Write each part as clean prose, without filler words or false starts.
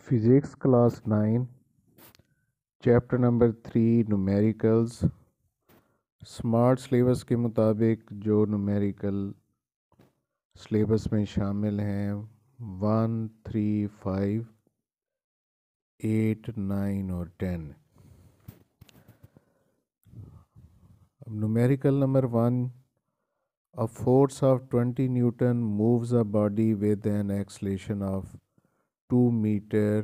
Physics class 9 chapter number 3 numericals. Smart syllabus के मुताबिक जो न्यूमेरिकल सिलेबस में शामिल हैं 1, 3, 5, 8, 9 और 10। अब numerical number 1, a force of 20 Newton moves a body with an acceleration of 2 meter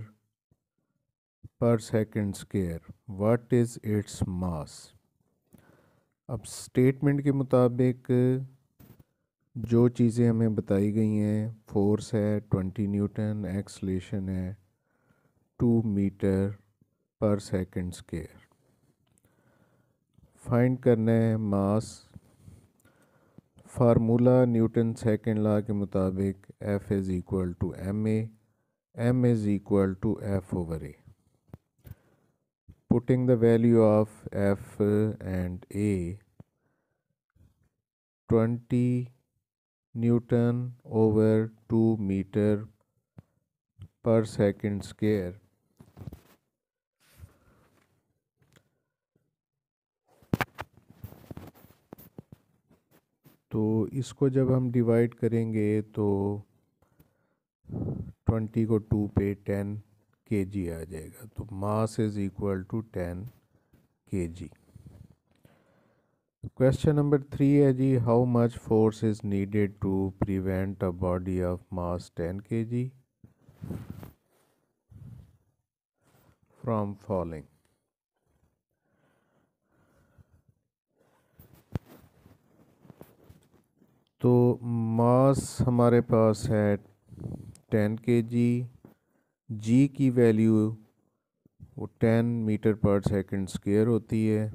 per second square. What is its mass? अब statement के मुताबिक जो चीज़ें हमें बताई गई हैं, फोर्स है 20 न्यूटन, एक्सलेशन है 2 metre per second square. Find करना है mass. Formula Newton second law के मुताबिक F is equal to ma, m is equal to F over a। Putting the value of F and a, 20 newton over 2 metre per second square, तो इसको जब हम divide करेंगे तो 20 को 2 पे 10 kg आ जाएगा। तो mass is equal to 10 kg। Question number 3 है जी, how much force is needed to prevent a body of mass 10 kg from falling. तो मास हमारे पास है 10 kg, जी की वैल्यू वो 10 मीटर पर सेकंड स्क्वायर होती है।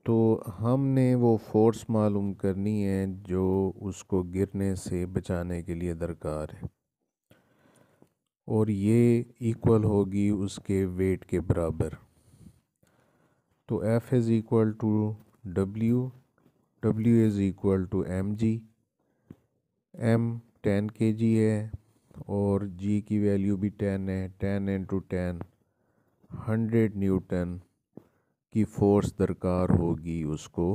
तो हमने वो फोर्स मालूम करनी है जो उसको गिरने से बचाने के लिए दरकार है, और ये इक्वल होगी उसके वेट के बराबर। तो F is equal to W, W is equal to mg। m 10 kg है और g की वैल्यू भी 10 है। 10 इंटू 10 100 न्यूटन की फोर्स दरकार होगी उसको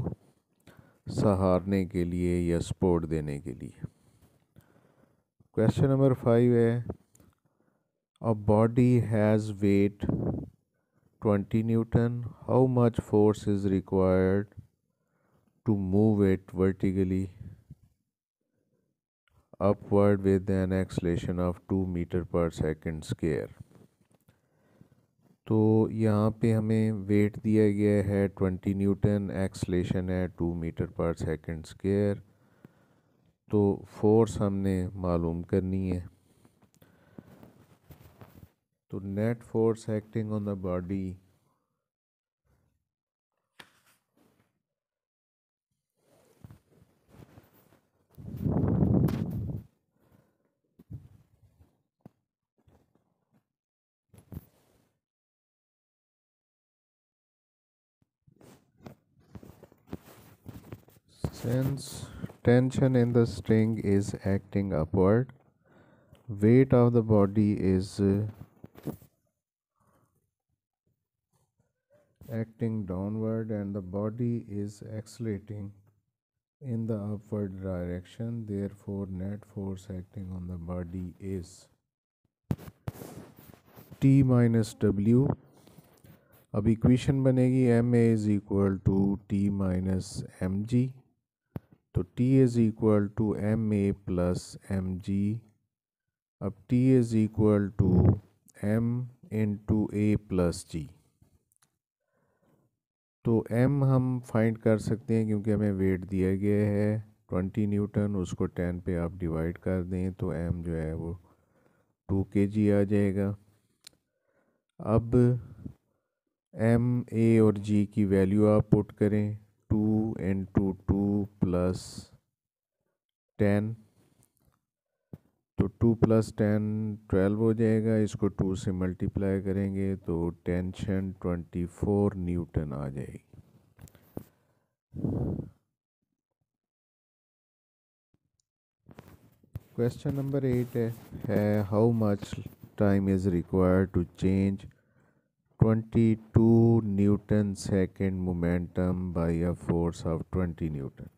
सहारने के लिए या सपोर्ट देने के लिए। क्वेश्चन नंबर 5 है, a body has weight 20 newton, how much force is required to move it vertically upward with an acceleration of 2 metre per second square. तो यहाँ पे हमें वेट दिया गया है 20 न्यूटन, एक्सलेशन है 2 मीटर पर सेकंड स्क्वायर। तो फोर्स हमने मालूम करनी है। तो net force acting on the body since tension in the string is acting upward, weight of the body is acting downward and the body is accelerating in the upward direction. Therefore net force acting on the body is T minus W। अब equation बनेगी ma is equal to T minus mg। तो T is equal to ma plus mg। अब T is equal to m into a plus g। तो m हम find कर सकते हैं क्योंकि हमें वेट दिया गया है 20 न्यूटन, उसको 10 पे आप डिवाइड कर दें तो m जो है वो 2 kg आ जाएगा। अब m, a और g की वैल्यू आप पुट करें, 2 इंटू 2 प्लस 10, तो 2 प्लस 10 12 हो जाएगा। इसको 2 से मल्टीप्लाई करेंगे तो टेंशन 24 न्यूटन आ जाएगी। क्वेश्चन नंबर 8 है how much time is required to change 22 newton second momentum by a force of 20 newton.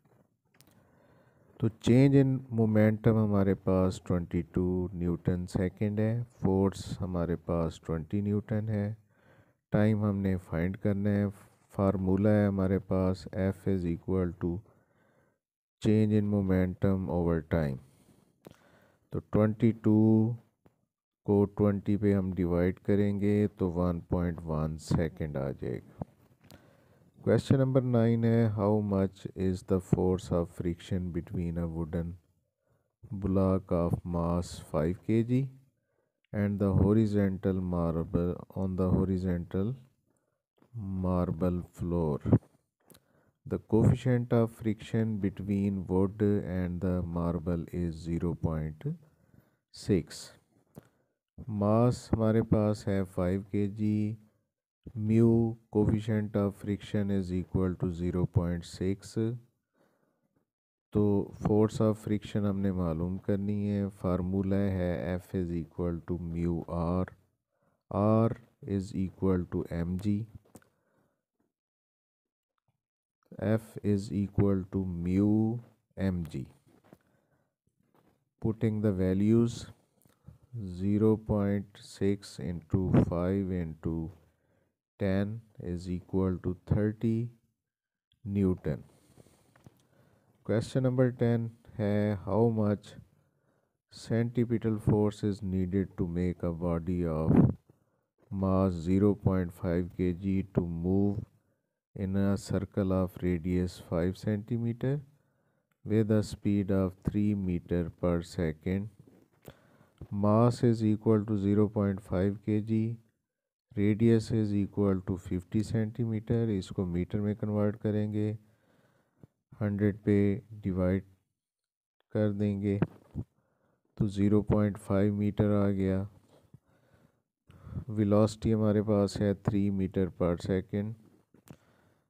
तो चेंज इन मोमेंटम हमारे पास 22 न्यूटन सेकेंड है, फोर्स हमारे पास 20 न्यूटन है, टाइम हमने फाइंड करना है। फार्मूला है हमारे पास F is equal to change in momentum over time. तो 22 को 20 पे हम डिवाइड करेंगे तो 1.1 सेकेंड आ जाएगा। क्वेश्चन नंबर 9 है how much is the force of friction between a wooden block of mass 5 kg and the horizontal marble on the horizontal marble floor. The coefficient of friction between wood and the marble is 0.6. Mass हमारे पास है 5 kg, mu coefficient of friction is equal to 0.6। तो force of friction हमने मालूम करनी है। Formula है F is equal to mu R, R is equal to mg, F is equal to mu mg. Putting the values 0.6 into 5 into 10 is equal to 30 Newton. Question number 10 है how much centripetal force is needed to make a body of mass 0.5 kg to move in a circle of radius 5 centimeter with a speed of 3 meter per second. Mass is equal to 0.5 kg, radius is equal to 50 centimeter। इसको metre में convert करेंगे, 100 पे divide कर देंगे तो 0.5 metre आ गया। Velocity हमारे पास है 3 मीटर पर सेकेंड।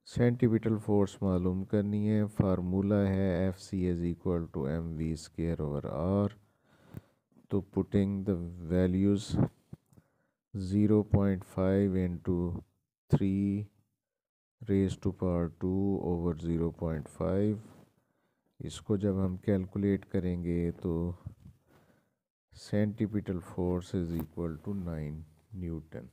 सेंटीपिटल फोर्स मालूम करनी है। फार्मूला है Fc is equal to mv square over r। तो putting the values 0.5 into 3 raise to power 2 over 0.5, इसको जब हम कैलकुलेट करेंगे तो centripetal force is equal to 9 Newton.